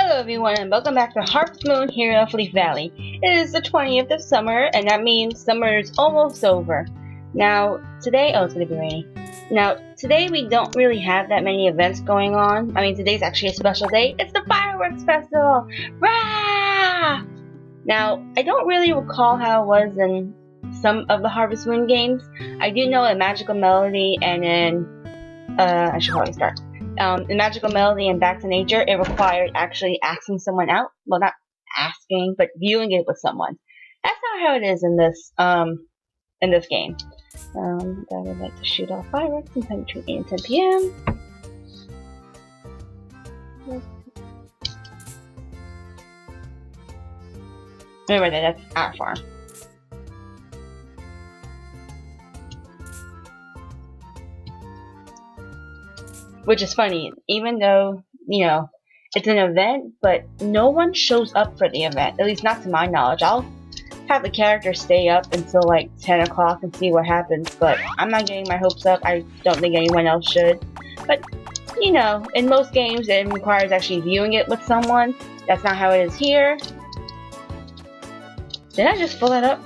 Hello everyone and welcome back to Harvest Moon here in Leaf Valley. It is the 20th of summer and that means summer is almost over. Now today, it's going to be rainy. Now today we don't really have that many events going on. I mean today's actually a special day. It's the fireworks festival! Rah! Now I don't really recall how it was in some of the Harvest Moon games. I do know in Magical Melody and in, I should probably start. In Magical Melody and Back to Nature, it required actually asking someone out. Well, not asking, but viewing it with someone. That's not how it is in this game. I would like to shoot off fireworks sometime between 8 and 10 p.m. Remember that that's our farm. Which is funny, even though, you know, it's an event, but no one shows up for the event. At least not to my knowledge. I'll have the character stay up until like 10 o'clock and see what happens, but I'm not getting my hopes up. I don't think anyone else should. But, you know, in most games it requires actually viewing it with someone. That's not how it is here. Did I just fill that up?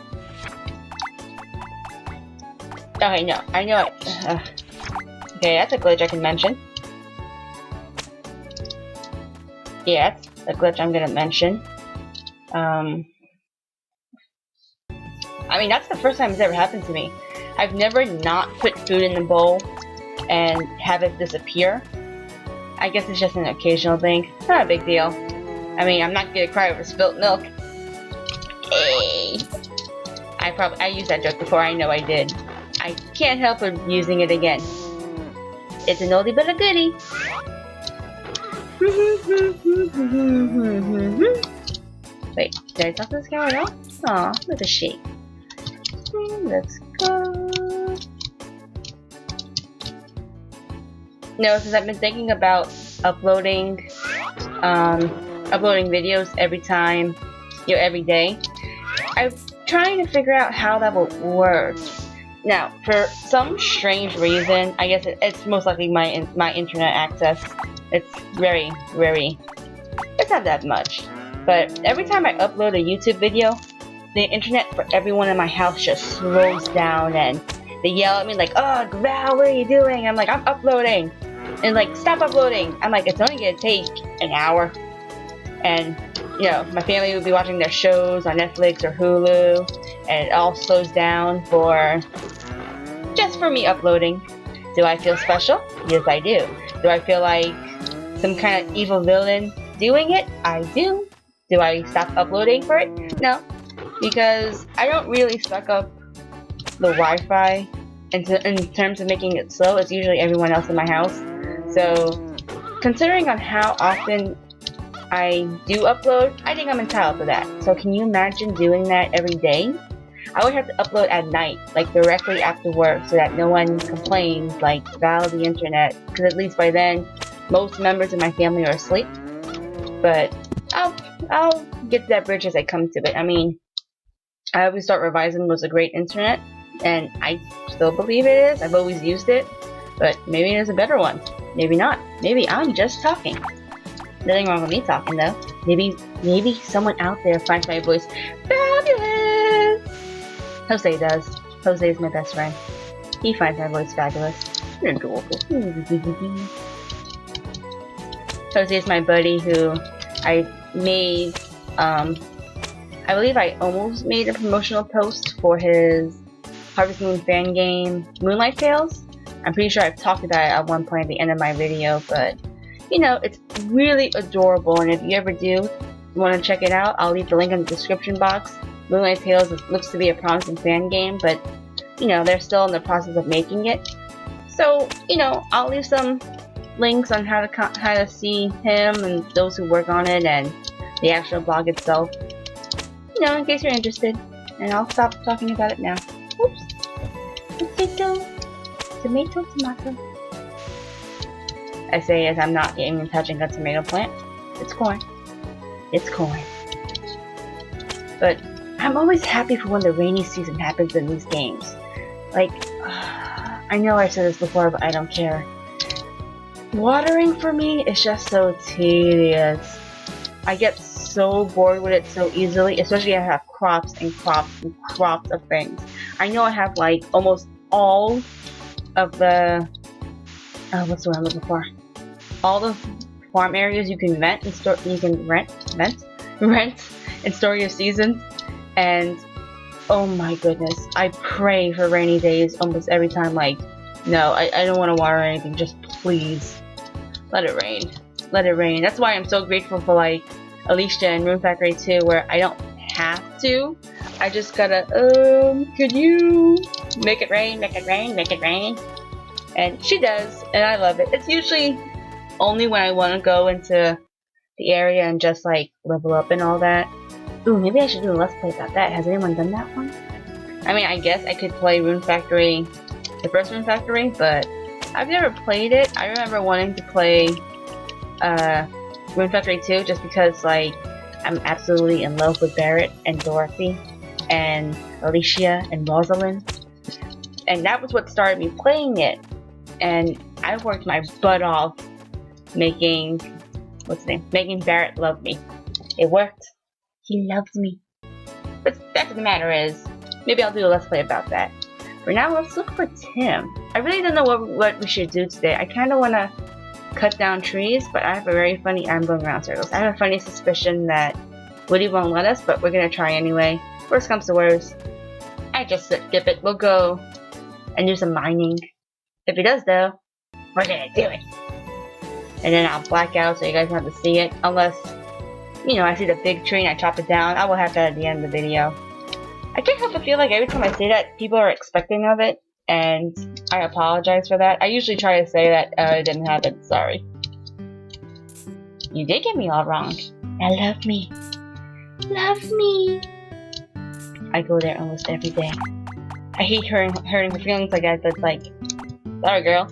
Okay, no, I know it. Okay, that's a glitch I can mention. Yeah, that's a glitch I'm gonna mention. I mean, that's the first time it's ever happened to me. I've never not put food in the bowl and have it disappear. I guess it's just an occasional thing. Not a big deal. I mean, I'm not gonna cry over spilt milk. Hey. I used that joke before, I know I did. I can't help but using it again. It's an oldie but a goodie. Wait, did I talk to this guy at all? Aw, look at she. Let's go. No, since I've been thinking about uploading videos every time, every day, I'm trying to figure out how that will work. Now, for some strange reason, I guess it's most likely my internet access. It's very, it's not that much. But every time I upload a YouTube video, the internet for everyone in my house just slows down and they yell at me like, "Oh, Val, what are you doing?" I'm like, "I'm uploading." And like, "Stop uploading." I'm like, "It's only gonna take an hour." And, you know, my family would be watching their shows on Netflix or Hulu, and it all slows down just for me uploading. Do I feel special? Yes, I do. Do I feel like some kind of evil villain doing it? I do. Do I stop uploading for it? No, because I don't really suck up the Wi-Fi in terms of making it slow. It's usually everyone else in my house. So, considering on how often I do upload, I think I'm entitled to that. So can you imagine doing that every day? I would have to upload at night, like directly after work, so that no one complains, like, Val the internet, because at least by then, most members of my family are asleep. But I'll get to that bridge as I come to it. I mean, I always thought Verizon was a great internet, and I still believe it is. I've always used it, but maybe there's a better one. Maybe not. Maybe I'm just talking. Nothing wrong with me talking though. Maybe someone out there finds my voice fabulous. Jose does. Jose is my best friend. He finds my voice fabulous. You're adorable. Jose is my buddy who I made, I believe I almost made a promotional post for his Harvest Moon fan game, Moonlight Tales. I'm pretty sure I've talked about it at one point at the end of my video, but you know, it's really adorable, and if you ever do want to check it out, I'll leave the link in the description box. Moonlight Tales looks to be a promising fan game, but, you know, they're still in the process of making it. So, you know, I'll leave some links on how to see him and those who work on it and the actual blog itself. You know, in case you're interested. And I'll stop talking about it now. Oops. Potato. Tomato. I say as I'm not even touching a tomato plant. It's corn. It's corn. But I'm always happy for when the rainy season happens in these games. Like, I know I said this before, but I don't care. Watering for me is just so tedious. I get so bored with it so easily, especially I have crops and crops and crops of things. I know I have like almost all of the what's the word I'm looking for? All the farm areas you can rent and store. You can rent and store your seasons. And oh my goodness, I pray for rainy days almost every time. Like, no, I don't want to water anything. Just please let it rain. Let it rain. That's why I'm so grateful for like Alicia and Rune Factory 2, where I don't have to. I just gotta, could you make it rain, make it rain, make it rain? And she does, and I love it. It's usually only when I want to go into the area and just like level up and all that. Ooh, maybe I should do a let's play about that. Has anyone done that one? I mean, I guess I could play Rune Factory, the first Rune Factory, but I've never played it. I remember wanting to play Rune Factory 2 just because like I'm absolutely in love with Barrett and Dorothy and Alicia and Rosalind, and that was what started me playing it. And I worked my butt off making making Barrett love me. It worked. He loved me. But the fact of the matter is, maybe I'll do a let's play about that. For now, let's look for Tim. I really don't know what we should do today. I kind of want to cut down trees, but I have a very funny, I'm going around circles. I have a funny suspicion that Woody won't let us, but we're going to try anyway. Worst comes to worst, I just skip it. We'll go and do some mining. If he does though, we're going to do it. And then I'll black out so you guys don't have to see it. Unless, you know, I see the big tree and I chop it down. I will have that at the end of the video. I can't help but feel like every time I say that, people are expecting of it. And I apologize for that. I usually try to say that it didn't happen. Sorry. You did get me all wrong. Now love me. Love me. I go there almost every day. I hate hurting her feelings like that, but like, sorry girl.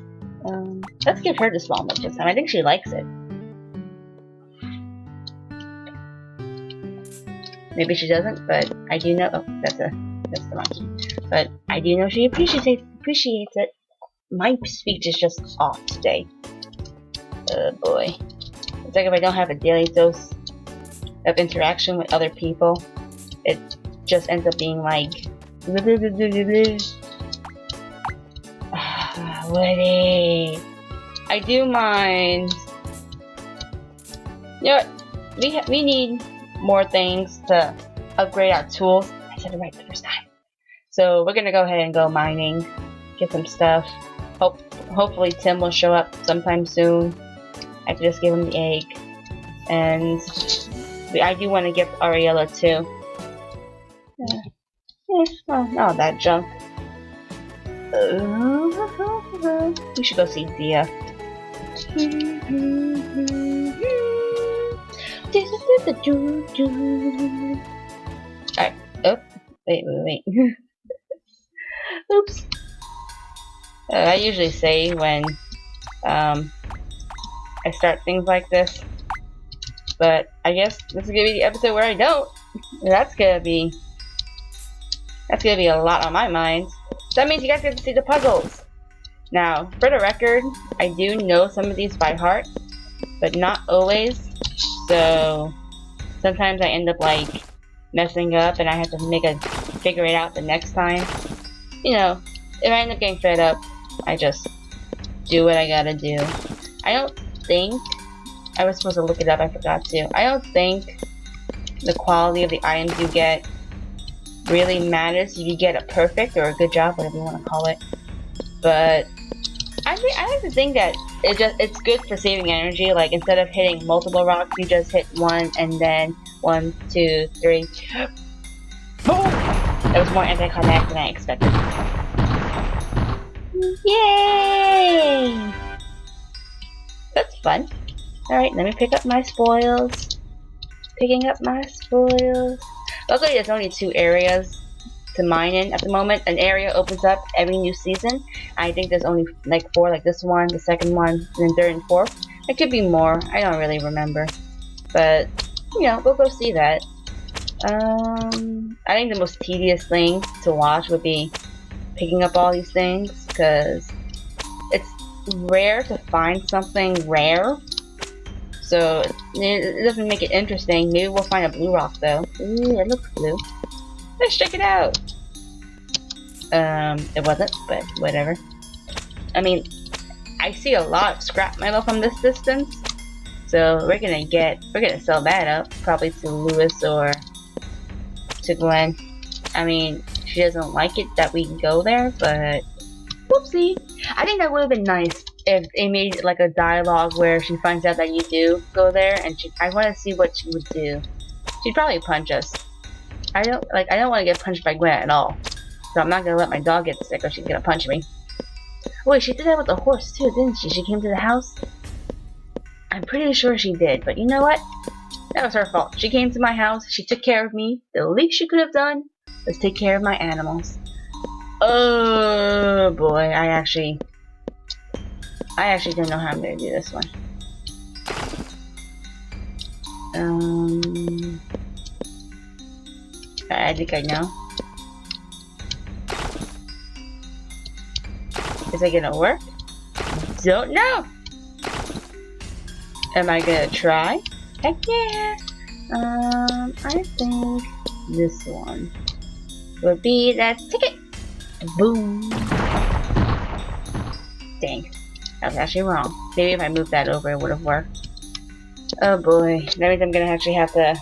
Let's give her the small milk this time. I think she likes it. Maybe she doesn't, but I do know. Oh, that's the monkey. But I do know she appreciates it. My speech is just off today. Oh boy. It's like if I don't have a daily dose of interaction with other people, it just ends up being like Woody. I do mind. You know what? We need more things to upgrade our tools. I said it right the first time. So we're gonna go ahead and go mining, get some stuff. Hopefully Tim will show up sometime soon. I can just give him the egg. And I do want to give Ariella too. Not that junk. We should go see Dia. Alright. Oh, wait. Oops. I usually say when I start things like this, but I guess this is gonna be the episode where I don't. That's gonna be a lot on my mind. That means you guys get to see the puzzles. Now, for the record, I do know some of these by heart, but not always. So sometimes I end up like messing up, and I have to figure it out the next time. You know, if I end up getting fed up, I just do what I gotta do. I don't think I was supposed to look it up. I forgot to. I don't think the quality of the items you get really matters if you get a perfect or a good job, whatever you want to call it. But I like to think that it's good for saving energy. Like instead of hitting multiple rocks, you just hit one and then 1, 2, 3. Boom! That was more anticlimactic than I expected. Yay! That's fun. Alright, let me pick up my spoils. Picking up my spoils. Luckily, there's only 2 areas to mine in at the moment. An area opens up every new season. I think there's only like 4, like this one, the second one, and then 3rd and 4th. It could be more. I don't really remember. But, you know, we'll go see that. I think the most tedious thing to watch would be picking up all these things, because it's rare to find something rare. So it doesn't make it interesting. Maybe we'll find a blue rock though. Ooh, it looks blue. Let's check it out. It wasn't, but whatever. I mean, I see a lot of scrap metal from this distance, so we're gonna sell that up, probably to Lewis or to Glenn. I mean, she doesn't like it that we go there, but whoopsie. I think that would have been nice if they made like a dialogue where she finds out that you do go there, and I want to see what she would do. She'd probably punch us. I don't want to get punched by Gwen at all, so I'm not gonna let my dog get sick or she's gonna punch me. Wait, she did that with the horse too, didn't she? She came to the house? I'm pretty sure she did, but you know what? That was her fault. She came to my house, she took care of me. The least she could have done was take care of my animals. Oh boy, I actually don't know how I'm gonna do this one. I think I know. Is it gonna work? Don't know. Am I gonna try? Heck yeah! I think this one would be that ticket. Boom. Dang. That was actually wrong. Maybe if I moved that over, it would have worked. Oh boy. That means I'm gonna actually have to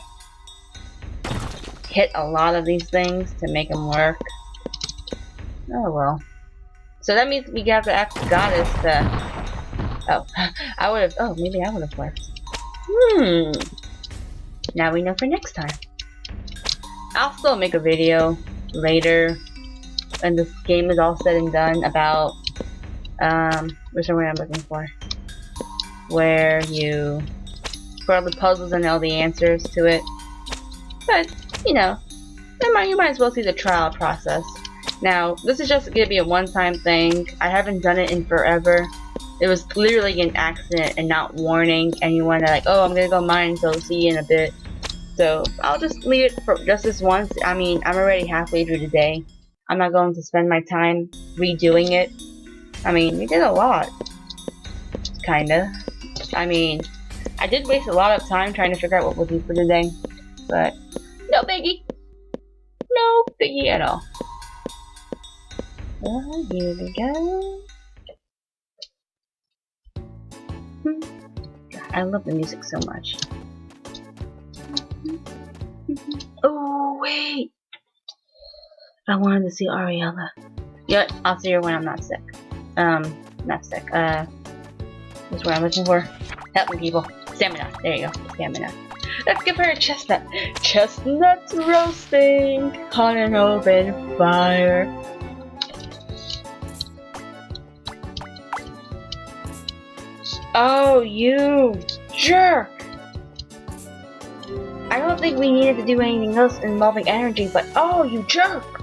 hit a lot of these things to make them work. Oh well. So that means we have to ask the goddess to... Oh, I would have... Oh, maybe I would have worked. Now we know for next time. I'll still make a video later when this game is all said and done about... where's the word I'm looking for? Where you... for all the puzzles and all the answers to it. But, you know, you might as well see the trial process. Now, this is just going to be a one-time thing. I haven't done it in forever. It was clearly an accident and not warning anyone that, like, oh, I'm going to go mine, so see you in a bit. So, I'll just leave it for just this once. I mean, I'm already halfway through the day. I'm not going to spend my time redoing it. I mean, we did a lot. Kinda. I mean, I did waste a lot of time trying to figure out what we'll do for today. But, no biggie. No biggie at all. Well, here we go. I love the music so much. Oh, wait! I wanted to see Ariella. Yeah, I'll see her when I'm not sick. Not sick. That's what I'm looking for. Helping people. Stamina. There you go. Stamina. Let's give her a chestnut. Chestnuts roasting on an open fire. Oh, you jerk! I don't think we needed to do anything else involving energy, but oh, you jerk!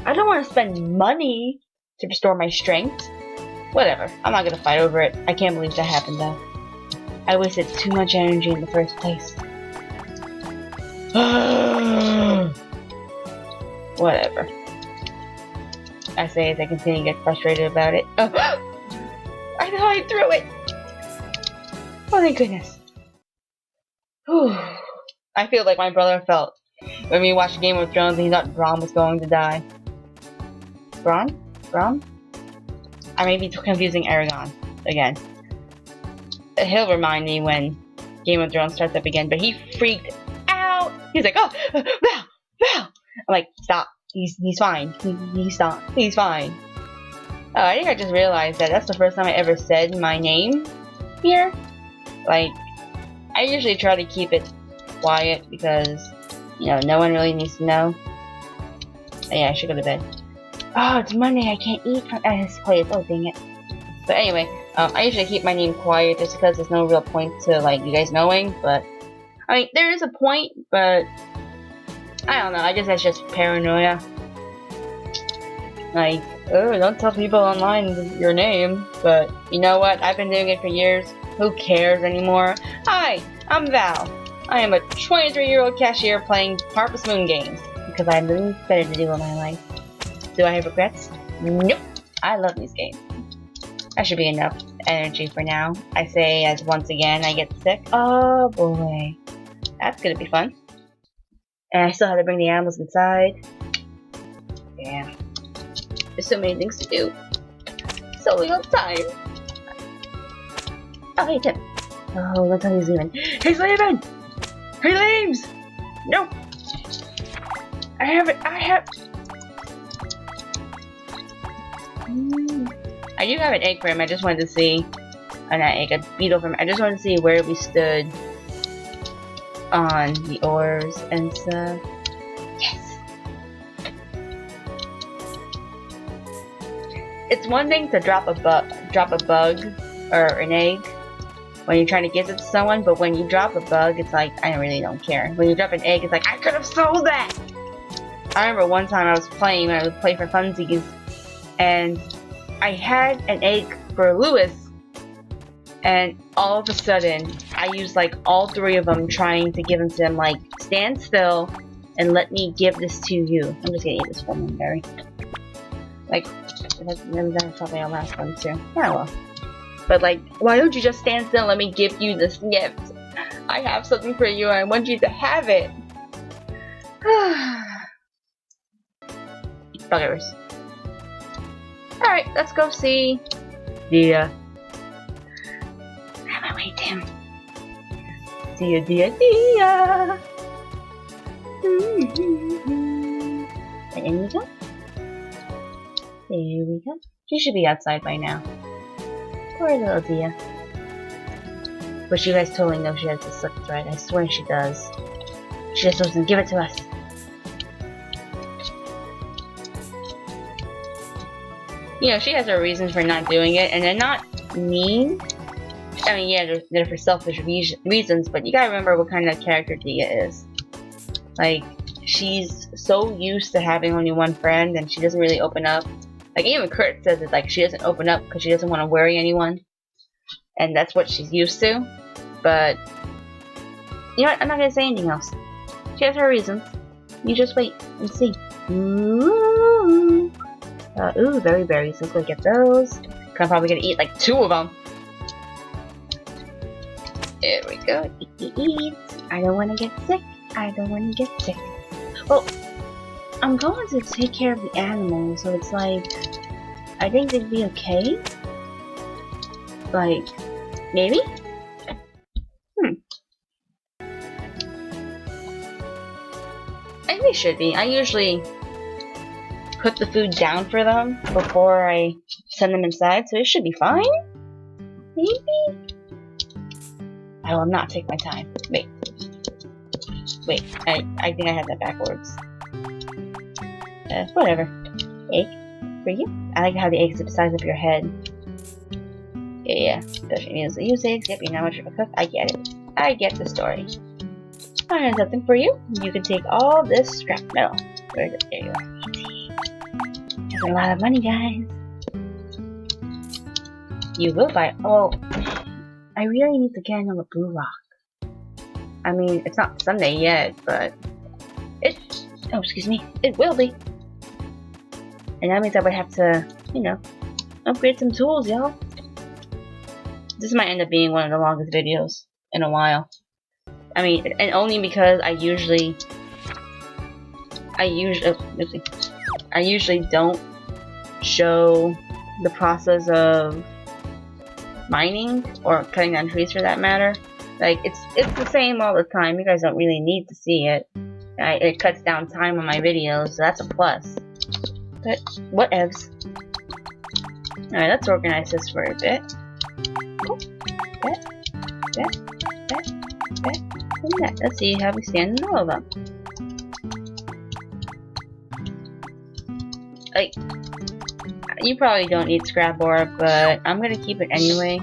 I don't want to spend money to restore my strength. Whatever, I'm not gonna fight over it. I can't believe that happened though. I wasted too much energy in the first place. Whatever. I say as I continue to get frustrated about it. Oh, I know I threw it! Oh, thank goodness. Whew. I feel like my brother felt when we watched Game of Thrones and he thought Bronn was going to die. Bronn? Bronn? I may be confusing Aragon again. He'll remind me when Game of Thrones starts up again, but he freaked out. He's like, oh, Val, Val. I'm like, stop. He's fine. He's fine. Oh, I think I just realized that that's the first time I ever said my name here. Like, I usually try to keep it quiet because, you know, no one really needs to know. Oh, yeah, I should go to bed. Oh, it's Monday. I can't eat from this place. Oh, dang it. But anyway, I usually keep my name quiet just because there's no real point to, like, you guys knowing. But, I mean, there is a point, but I don't know. I guess that's just paranoia. Like, oh, don't tell people online your name. But, you know what? I've been doing it for years. Who cares anymore? Hi, I'm Val. I am a 23-year-old cashier playing Harvest Moon games because I have nothing better to do in my life. Do I have regrets? Nope. I love these games. That should be enough energy for now. I say as once again I get sick. Oh boy. That's gonna be fun. And I still have to bring the animals inside. Damn. There's so many things to do. So little time. Oh, hey, Tim. Oh, look how he's leaving. He's leaving! He leaves! No! I have it. I do have an egg for him. I just wanted to see. Not egg, a beetle for him. I just wanted to see where we stood on the ores and stuff. Yes! It's one thing to drop a bug or an egg when you're trying to give it to someone, but when you drop a bug, it's like, I really don't care. When you drop an egg, it's like, I could have sold that! I remember one time I was playing, when I would play for funsies, and I had an egg for Lewis, and all of a sudden, I used like all 3 of them trying to give them to him, like, stand still and let me give this to you. I'm just gonna eat this one, berry. Like, that's probably our last one too. Oh well. But like, why don't you just stand still and let me give you this gift? I have something for you and I want you to have it. Buggers. Alright, let's go see Dia. How about wait, Tim? Dia. And in we go. There we go. She should be outside by now. Poor little Dia. But you guys totally know she has the slip thread. I swear she does. She just doesn't give it to us. You know, she has her reasons for not doing it, and they're not mean. I mean, yeah, they're for selfish reasons, but you gotta remember what kind of character Dia is. Like, she's so used to having only one friend, and she doesn't really open up. Like, even Kurt says it, like, she doesn't open up because she doesn't want to worry anyone. And that's what she's used to. But, you know what? I'm not going to say anything else. She has her reasons. You just wait and see. Ooh, berry berries. Let's go get those. I'm probably going to eat, like, 2 of them. There we go. Eat. I don't want to get sick. Well, I'm going to take care of the animals, so it's like, I think they'd be okay. Like, maybe? I think they should be. I usually put the food down for them before I send them inside, so it should be fine? Maybe? I will not take my time. Wait, I think I had that backwards. Whatever. Egg for you. I like how the eggs are the size of your head. Yeah. Especially means that use eggs. Yep, you're not much of a cook. I get it. I get the story. I have something for you. You can take all this scrap metal. Where is it? There you are. That's a lot of money, guys. You will buy. Oh, I really need to get another blue rock. I mean, it's not Sunday yet, but oh, excuse me. It will be. And that means I would have to, you know, upgrade some tools, y'all. This might end up being one of the longest videos in a while. I mean, and only because I usually don't show the process of mining or cutting down trees for that matter. Like, it's the same all the time. You guys don't really need to see it. It cuts down time on my videos, so that's a plus. But whatevs. Alright, let's organize this for a bit. Oh, that. Let's see how we stand in all of them. Like, you probably don't need scrap ore, but I'm gonna keep it anyway,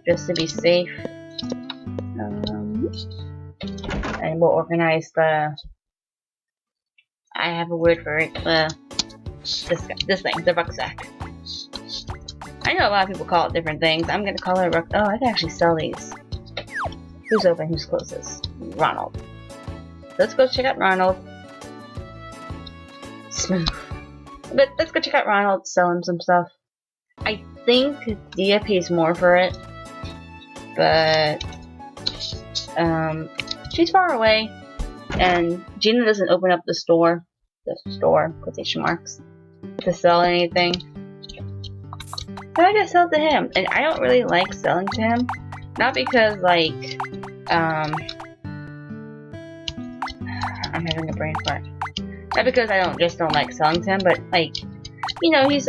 just to be safe. And we'll organize the. I have a word for it. This thing, the rucksack. I know a lot of people call it different things. I'm gonna call it a rucksack. Oh, I can actually sell these. Who's open? Who's closest? Ronald. Let's go check out Ronald. Smooth. But let's go check out Ronald, sell him some stuff. I think Dia pays more for it, but she's far away, and Gina doesn't open up the store quotation marks, to sell anything. So I just sell to him, and I don't really like selling to him, not because like I'm having a brain fart. Not because I don't like selling to him, but like, you know, he's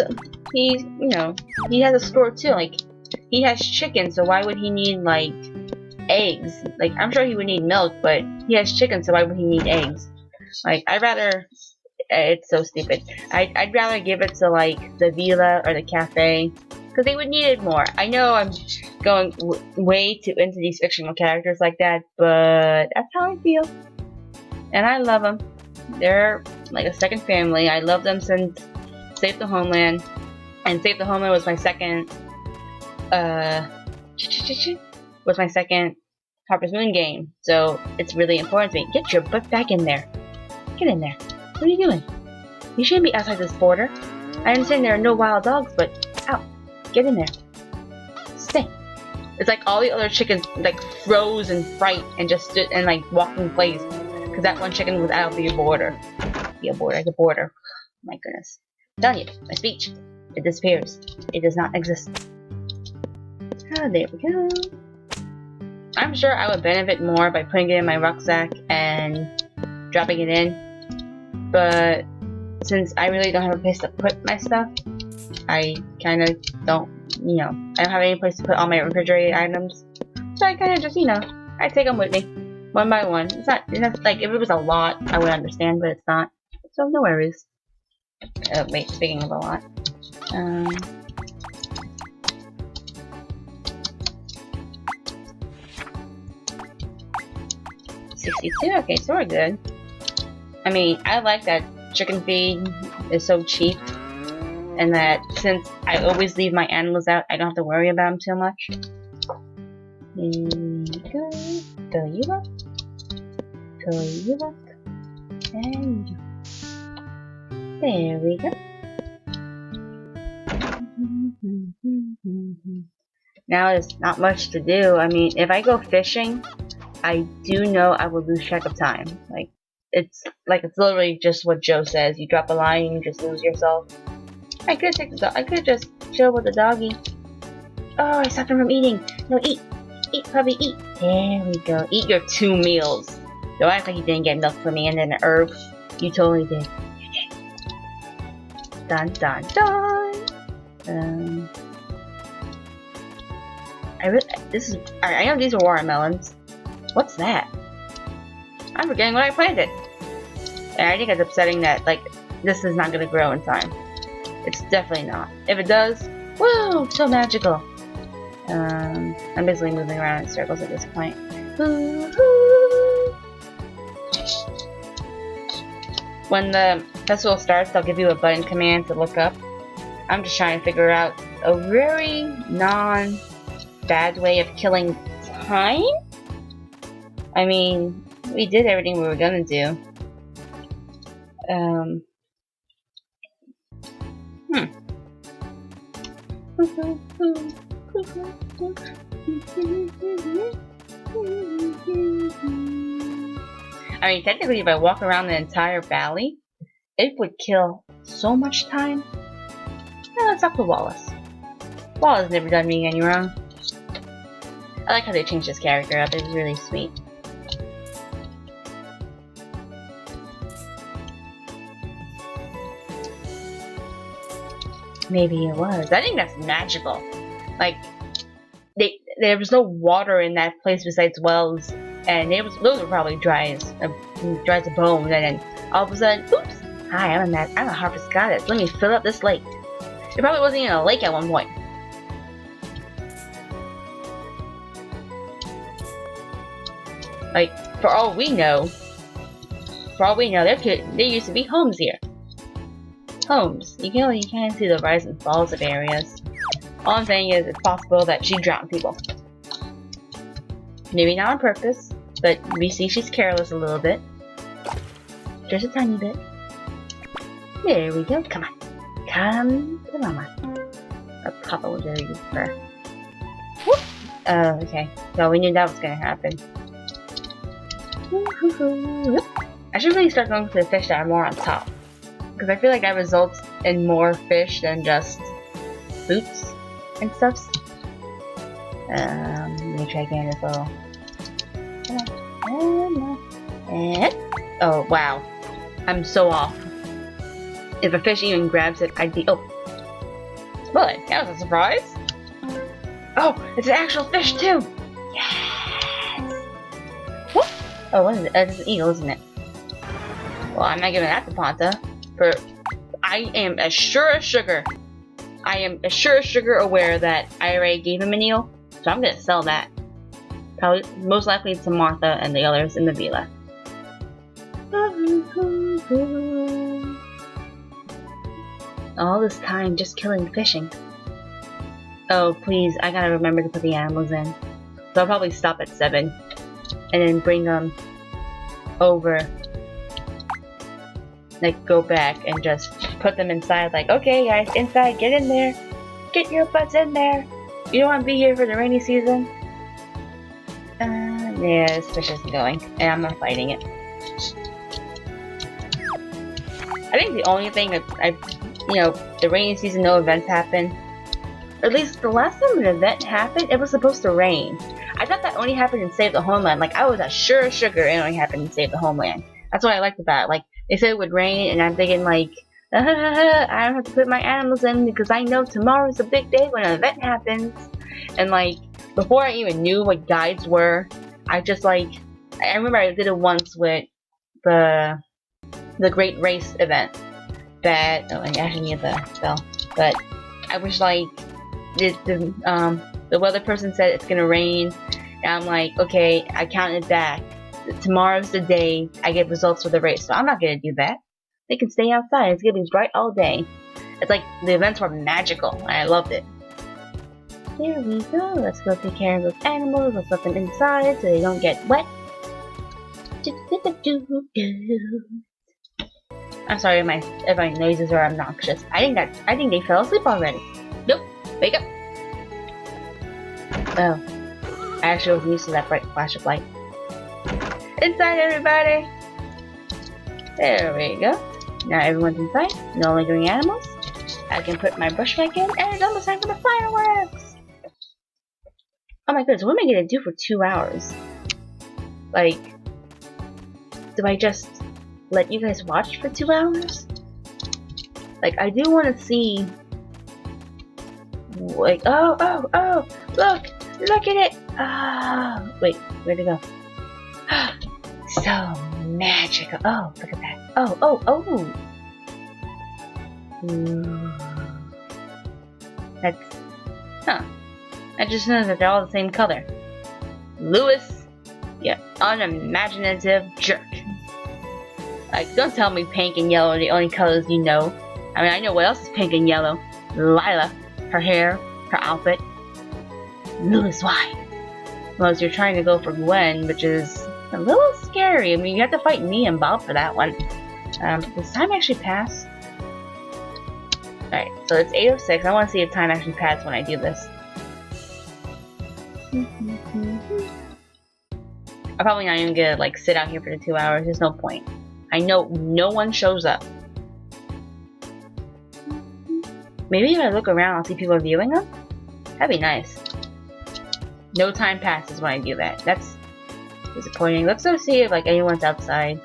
you know, he has a store too. Like, he has chicken, so why would he need like eggs? Like, I'm sure he would need milk, but he has chicken, so why would he need eggs? Like, I'd rather. It's so stupid. I'd rather give it to like the Villa or the cafe, because they would need it more. I know I'm going way too into these fictional characters like that, but that's how I feel. And I love them. They're like a second family. I love them since Save the Homeland. And Save the Homeland was my second Harvest Moon game. So it's really important to me. Get your butt back in there. Get in there. What are you doing? You shouldn't be outside this border. I understand there are no wild dogs, but out. Get in there. Stay. It's like all the other chickens like froze in fright and just stood and like walked in place. Because that one chicken was out of the border. The border. My goodness. I'm telling you, my speech. It disappears. It does not exist. Oh, there we go. I'm sure I would benefit more by putting it in my rucksack and dropping it in. But since I really don't have a place to put my stuff, I kind of don't, you know, I don't have any place to put all my refrigerated items. So I kind of just, you know, I take them with me, one by one. It's not like, if it was a lot, I would understand, but it's not. So no worries. Wait, speaking of a lot. 62, okay, so we're good. I mean, I like that chicken feed is so cheap, and that since I always leave my animals out, I don't have to worry about them too much. Here we go. Fill you up. Fill you up. And there we go. Now there's not much to do. I mean, if I go fishing, I do know I will lose track of time. It's literally just what Joe says. You drop a line and you just lose yourself. I could take the dog. I could just chill with the doggy. Oh, I stopped him from eating. No, eat. Eat, puppy, eat. There we go. Eat your 2 meals. Don't act like you didn't get milk for me and then the herb. You totally did. You did. Dun, dun, dun. I know these are watermelons. What's that? I'm forgetting what I planted. And I think it's upsetting that, like, this is not going to grow in time. It's definitely not. If it does, woo, so magical. I'm basically moving around in circles at this point. When the festival starts, they'll give you a button command to look up. I'm just trying to figure out a very non-bad way of killing time? I mean, we did everything we were gonna do. I mean, technically, if I walk around the entire valley, it would kill so much time. Now let's talk to Wallace. Wallace never done me any wrong. I like how they changed his character up. It was really sweet. Maybe it was. I think that's magical. Like, there was no water in that place besides wells, and those were probably dry as a bone. And then all of a sudden, oops! Hi, I'm a harvest goddess. Let me fill up this lake. It probably wasn't even a lake at one point. Like, for all we know, there used to be homes here. Homes. You can't see the rise and falls of areas. All I'm saying is it's possible that she drowned people. Maybe not on purpose, but we see she's careless a little bit. Just a tiny bit. There we go. Come on. Come to mama. A couple of days per. Whoop! Okay. So we knew that was gonna happen. I should really start going for the fish that are more on top. Because I feel like that results in more fish than just boots and stuff. Let me try again as well. And, oh, wow. I'm so off. If a fish even grabs it, I'd be... Oh. Well, that was a surprise. Oh, it's an actual fish too! Yes! Whoop! Oh, what is it? It's an eagle, isn't it? Well, I'm not giving that to Ponta. For I am as sure as sugar. I am as sure as sugar aware that I already gave him an eel, so I'm gonna sell that. Probably, most likely to Martha and the others in the villa. All this time just killing fishing. Oh, please, I gotta remember to put the animals in. So I'll probably stop at 7. And then bring them over. Like, go back and just put them inside. Like, okay guys, inside, get in there. Get your butts in there. You don't want to be here for the rainy season. Yeah, this fish isn't going. And I'm not fighting it. I think the only thing that the rainy season, no events happen. Or at least the last time an event happened, it was supposed to rain. I thought that only happened in Save the Homeland. Like, I was as sure as sugar it only happened in Save the Homeland. That's what I liked about it. Like, they said it would rain, and I'm thinking, like, I don't have to put my animals in because I know tomorrow's a big day when an event happens. And, like, before I even knew what guides were, I just, like, I remember I did it once with the Great Race event. That, oh, I actually need the bell. But I was like, the weather person said it's gonna rain, and I'm like, okay, I counted back. Tomorrow's the day I get results for the race, so I'm not gonna do that. They can stay outside. It's gonna be bright all day. It's like the events were magical, and I loved it. Here we go. Let's go take care of those animals. Let's let them inside so they don't get wet. I'm sorry if my noises are obnoxious. I think they fell asleep already. Nope. Wake up. Oh. I actually wasn't used to that bright flash of light. Inside, everybody! There we go. Now everyone's inside. No lingering animals. I can put my brush back in, and it's almost time for the fireworks! Oh my goodness, what am I gonna do for 2 hours? Like, do I just let you guys watch for 2 hours? Like, I do want to see... Like, oh, look at it! Oh, wait, where'd it go? So magical. Oh, look at that. Oh. Ooh. That's, huh. I just know that they're all the same color. Lewis, you unimaginative jerk. Like, don't tell me pink and yellow are the only colors you know. I mean, I know what else is pink and yellow. Lila, her hair, her outfit. Lewis, why? Well, you're trying to go for Gwen, which is a little scary. I mean, you have to fight me and Bob for that one. Does time actually pass? Alright, so it's 8:06. I want to see if time actually passed when I do this. I'm probably not even gonna, like, sit out here for the 2 hours. There's no point. I know no one shows up. Maybe if I look around, I'll see people viewing them? That'd be nice. No time passes when I do that. That's disappointing. Let's go see if, like, anyone's outside.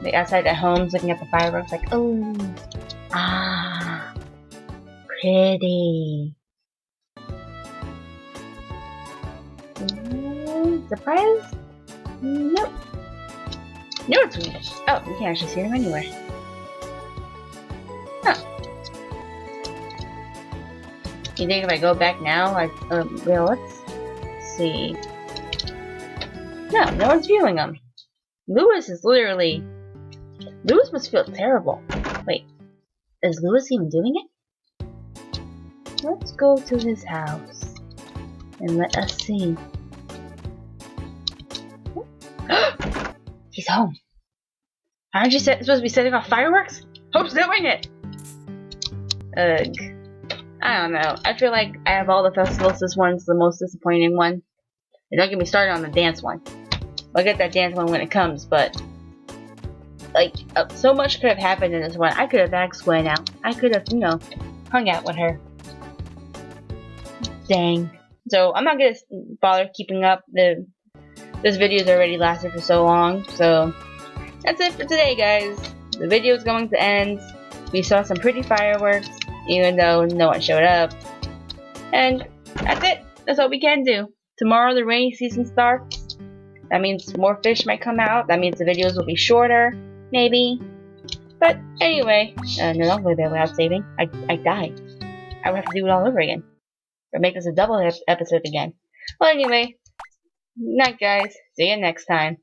Like, outside at homes looking at the fireworks, like, oh. Ah. Pretty. Surprise? Nope. No, it's weird. Oh, we can't actually see them anywhere. Huh. You think if I go back now, well, let's see. No one's viewing them. Lewis is literally... Lewis must feel terrible. Wait, is Lewis even doing it? Let's go to his house and let us see. He's home. Aren't you supposed to be setting off fireworks? Hope's doing it! Ugh. I don't know. I feel like I have all the festivals, this one's the most disappointing one. And don't get me started on the dance one. I'll get that dance one when it comes, but like, so much could have happened in this one. I could have asked Gwen out. I could have, hung out with her. Dang. So I'm not gonna bother keeping up. This video's already lasted for so long. So that's it for today, guys. The video is going to end. We saw some pretty fireworks, even though no one showed up. And that's it. That's all we can do. Tomorrow the rainy season starts. That means more fish might come out. That means the videos will be shorter, maybe. But anyway, no longer there without saving. I died. I would have to do it all over again. Or make this a double episode again. Well, anyway, night, guys. See you next time.